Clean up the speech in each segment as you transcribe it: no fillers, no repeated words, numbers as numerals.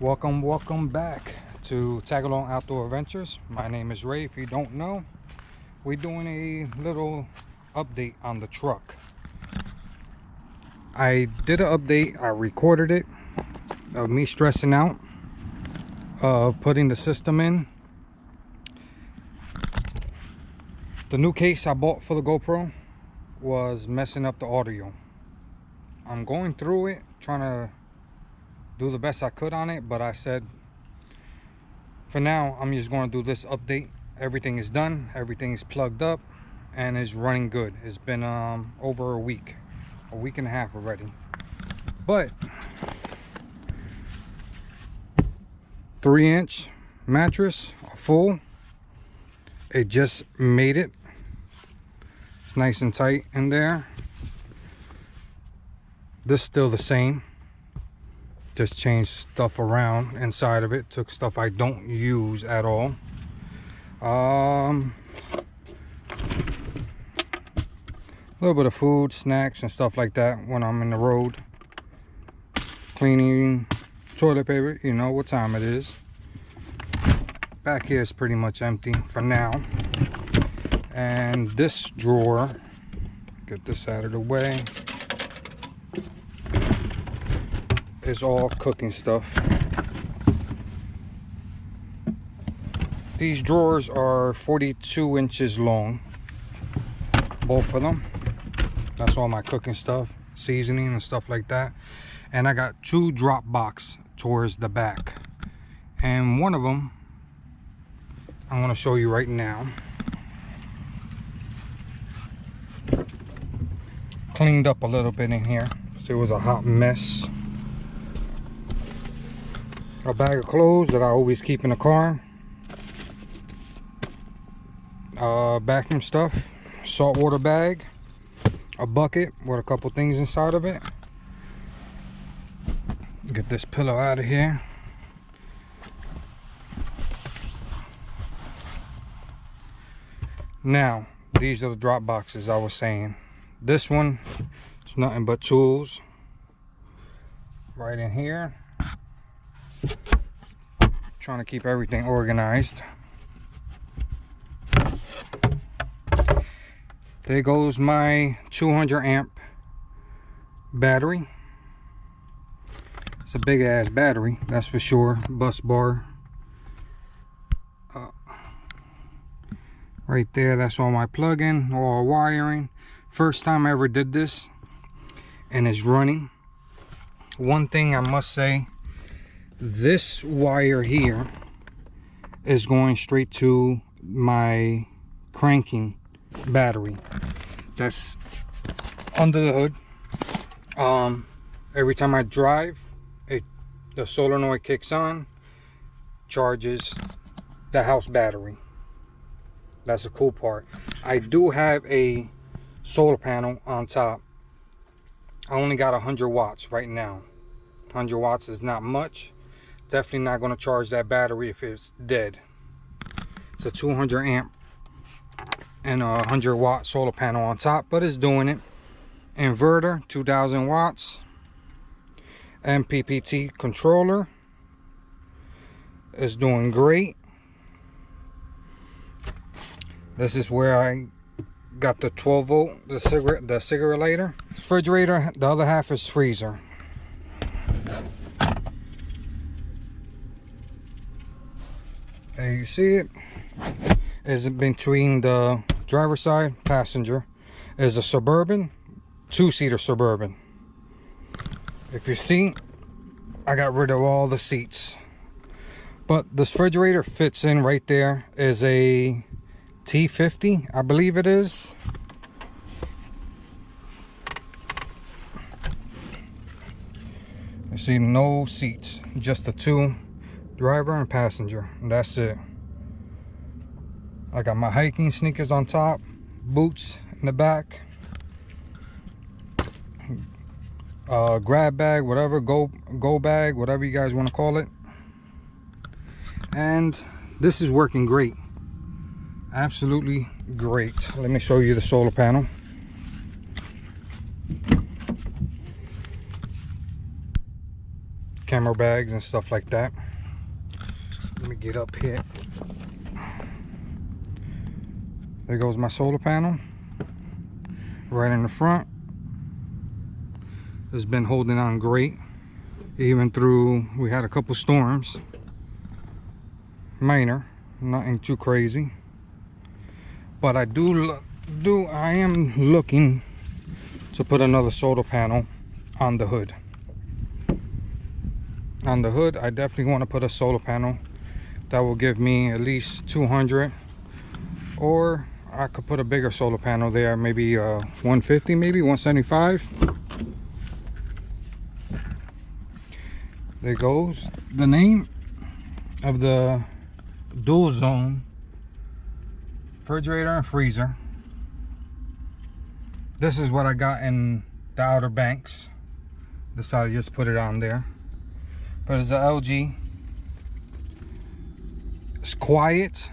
Welcome back to Tag Along Outdoor Adventures. My name is Ray. If you don't know, we're doing a little update on the truck. I did an update, I recorded it of me stressing out of putting the system in. The new case I bought for the GoPro was messing up the audio. I'm going through it, trying to do the best I could on it, but I said for now I'm just going to do this update. Everything is done, everything is plugged up and is running good. It's been over a week and a half already, but 3-inch mattress full, it just made it. It's nice and tight in there. This is still the same, just changed stuff around inside of it, took stuff I don't use at all. A little bit of food, snacks and stuff like that when I'm in the road, cleaning, toilet paper, you know what time it is. Back here is pretty much empty for now. And this drawer, get this out of the way, is all cooking stuff. These drawers are 42 inches long, both of them. That's all my cooking stuff, seasoning and stuff like that. And I got 2 drop box towards the back, and one of them I'm going to show you right now. Cleaned up a little bit in here, so it was a hot mess. A bag of clothes that I always keep in the car, bathroom stuff, saltwater bag, a bucket with a couple things inside of it. Get this pillow out of here. Now these are the drop boxes I was saying. This one is nothing but tools right in here. Trying to keep everything organized. There goes my 200 amp battery. It's a big ass battery, that's for sure. Bus bar right there, that's all my plug-in, all wiring. First time I ever did this, and it's running. One thing I must say, this wire here is going straight to my cranking battery that's under the hood. Every time I drive, the solenoid kicks on, charges the house battery. That's the cool part. I do have a solar panel on top. I only got 100 watts right now. 100 watts is not much. Definitely not going to charge that battery if it's dead. It's a 200 amp and a 100 watt solar panel on top, but it's doing it. Inverter, 2000 watts. MPPT controller is doing great. This is where I got the 12 volt, the cigarette lighter. Refrigerator, the other half is freezer. There you see it. Is between the driver's side, passenger, is a Suburban, 2-seater Suburban. If you see, I got rid of all the seats. But this refrigerator fits in right there. Is a T50, I believe it is. You see, no seats, just the 2, driver and passenger, and that's it. I got my hiking sneakers on top, boots in the back, grab bag, whatever, go bag, whatever you guys want to call it. And this is working great, absolutely great. Let me show you the solar panel. camera bags and stuff like that. Let me get up here. There goes my solar panel right in the front. It's been holding on great, even through, we had a couple storms. Minor, nothing too crazy, but I am looking to put another solar panel on the hood. On the hood, I definitely want to put a solar panel that will give me at least 200, or I could put a bigger solar panel there, maybe 150, maybe 175. There goes the name of the dual zone refrigerator and freezer. This is what I got in the Outer Banks. Decided to just put it on there. But it's a LG. It's quiet.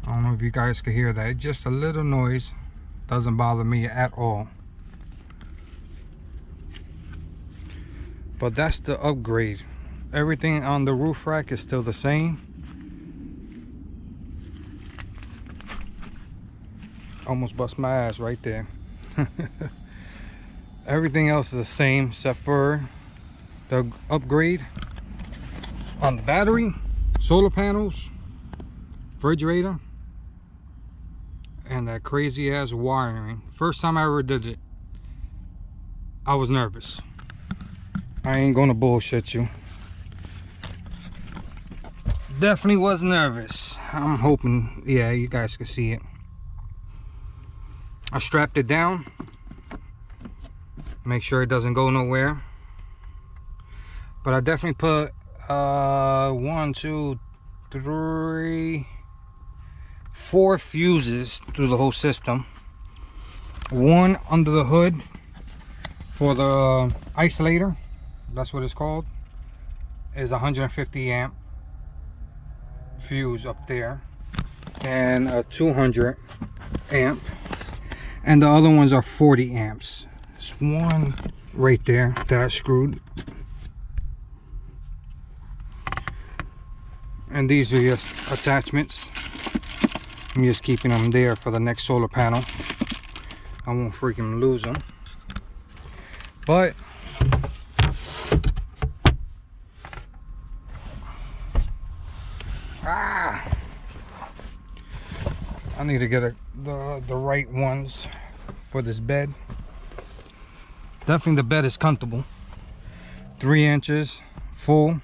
I don't know if you guys can hear that. It's just a little noise. Doesn't bother me at all. But that's the upgrade. Everything on the roof rack is still the same. Almost bust my ass right there. Everything else is the same except for the upgrade on the battery, solar panels, refrigerator, and that crazy ass wiring. First time I ever did it, I was nervous. I ain't gonna bullshit you. Definitely was nervous. I'm hoping, yeah, you guys can see it. I strapped it down, make sure it doesn't go nowhere. But I definitely put 1, 2, 3, 4 fuses through the whole system. One under the hood for the isolator, that's what it's called, is 150 amp fuse up there, and a 200 amp, and the other ones are 40 amps. There's one right there that I screwed, and these are just attachments. I'm just keeping them there for the next solar panel. I won't freaking lose them. But I need to get the right ones for this bed. Definitely the bed is comfortable. 3 inches full,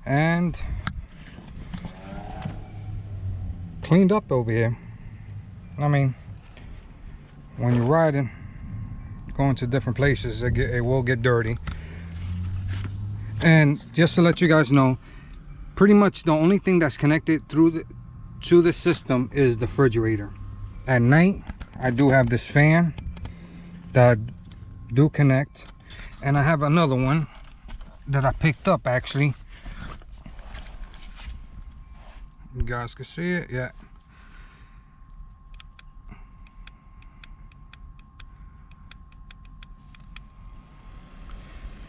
and cleaned up over here. I mean, when you're riding, going to different places, it will get dirty. And just to let you guys know, pretty much the only thing that's connected to the system is the refrigerator. At night, I do have this fan that I do connect, and I have another one that I picked up actually. You guys can see it, yeah.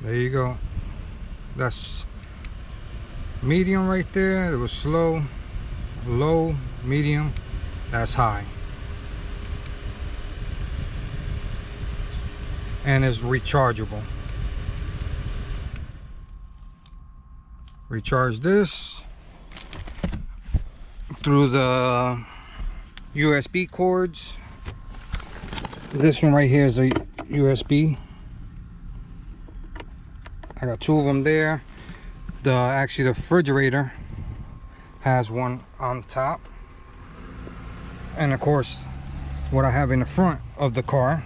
There you go. That's medium right there. It was slow, low, medium, that's high. And it's rechargeable. Recharge this through the USB cords. This one right here is a USB. I got 2 of them there. Actually the refrigerator has one on top, and of course what I have in the front of the car.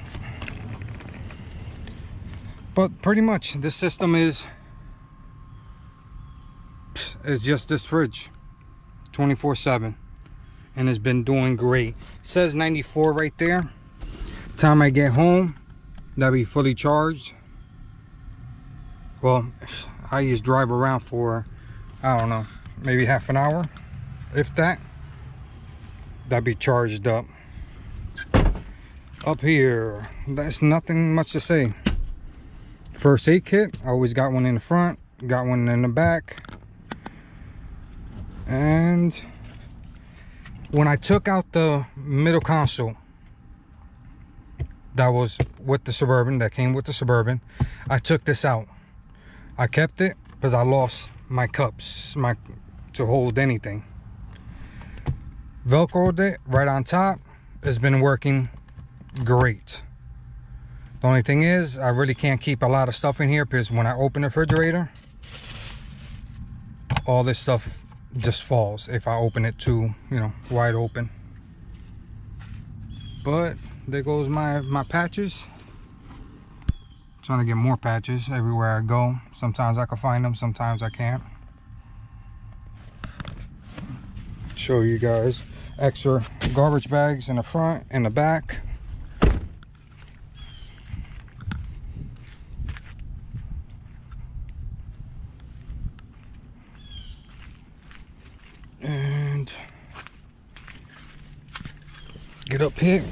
But pretty much this system is just this fridge 24/7, and it's been doing great. It says 94 right there. Time I get home, that'll be fully charged. Well, I just drive around for, I don't know, maybe half an hour, if that. That'd be charged up. Up here, that's nothing much to say. First aid kit, I always got one in the front, got one in the back. And when I took out the middle console that was with the Suburban, that came with the Suburban, I took this out. I kept it because I lost my cups to hold anything. Velcroed it right on top. It's been working great. The only thing is, I really can't keep a lot of stuff in here because when I open the refrigerator, all this stuff just falls if I open it too, you know, wide open. But there goes my patches. Trying to get more patches everywhere I go. Sometimes I can find them, sometimes I can't. Show you guys extra garbage bags in the front and the back. And get up here,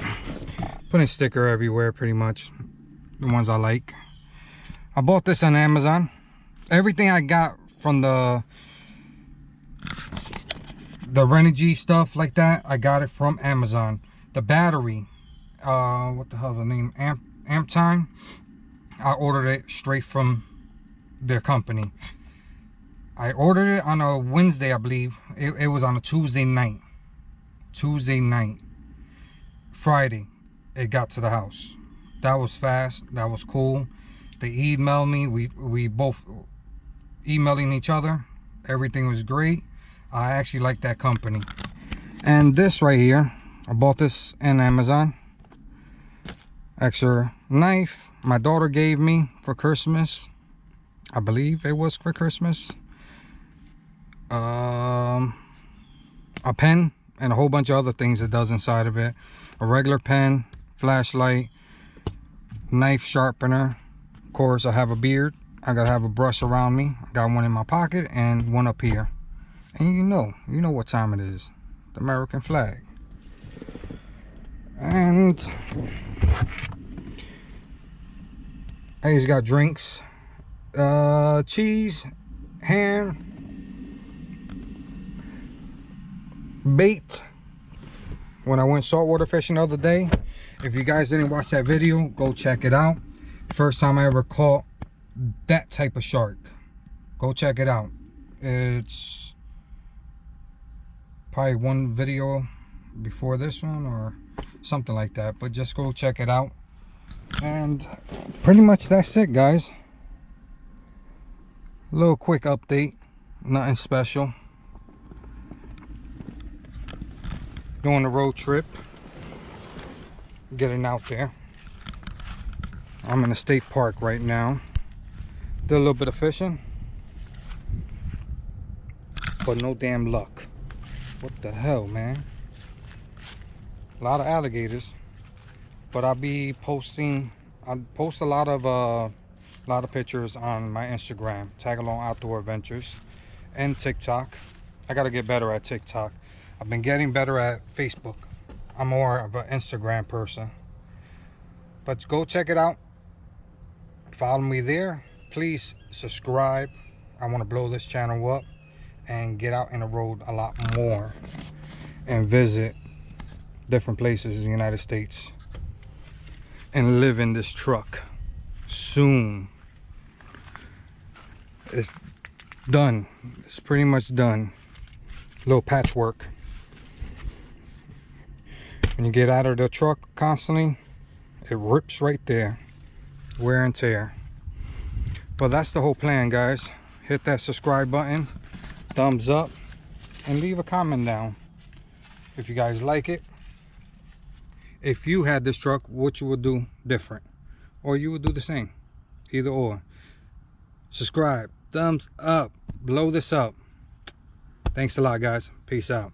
putting sticker everywhere, pretty much the ones I like. I bought this on Amazon. Everything I got from the Renogy stuff like that, I got it from Amazon. The battery, what the hell's the name, amp time, I ordered it straight from their company. I ordered it on a Wednesday, I believe. It was on a Tuesday night. Friday, it got to the house. That was fast. That was cool. They emailed me. We both emailing each other. Everything was great. I actually like that company. And this right here, I bought this in Amazon. Extra knife. My daughter gave me for Christmas. I believe it was for Christmas. A pen and a whole bunch of other things it does inside of it. A regular pen, flashlight, knife sharpener. Of course, I have a beard. I gotta have a brush around me. I got one in my pocket and one up here. And you know what time it is. The American flag. And I just got drinks, cheese, ham, bait. When I went saltwater fishing the other day, if you guys didn't watch that video, go check it out. First time I ever caught that type of shark. Go check it out. It's probably one video before this one or something like that, but just go check it out. And pretty much that's it, guys. A little quick update, nothing special. Doing a road trip, getting out there. I'm in a state park right now. Did a little bit of fishing, but no damn luck. What the hell, man? A lot of alligators, but I'll be posting. I post a lot of pictures on my Instagram, Tag Along Outdoor Adventures, and TikTok. I gotta get better at TikTok. I've been getting better at Facebook. I'm more of an Instagram person. But go check it out. Follow me there. Please subscribe. I want to blow this channel up and get out in the road a lot more and visit different places in the United States and live in this truck soon. It's done. It's pretty much done. A little patchwork. When you get out of the truck constantly, it rips right there. Wear and tear. Well, that's the whole plan, guys. Hit that subscribe button, thumbs up, and leave a comment down if you guys like it. If you had this truck, what you would do different, or you would do the same. Either or. Subscribe, thumbs up, blow this up. Thanks a lot, guys. Peace out.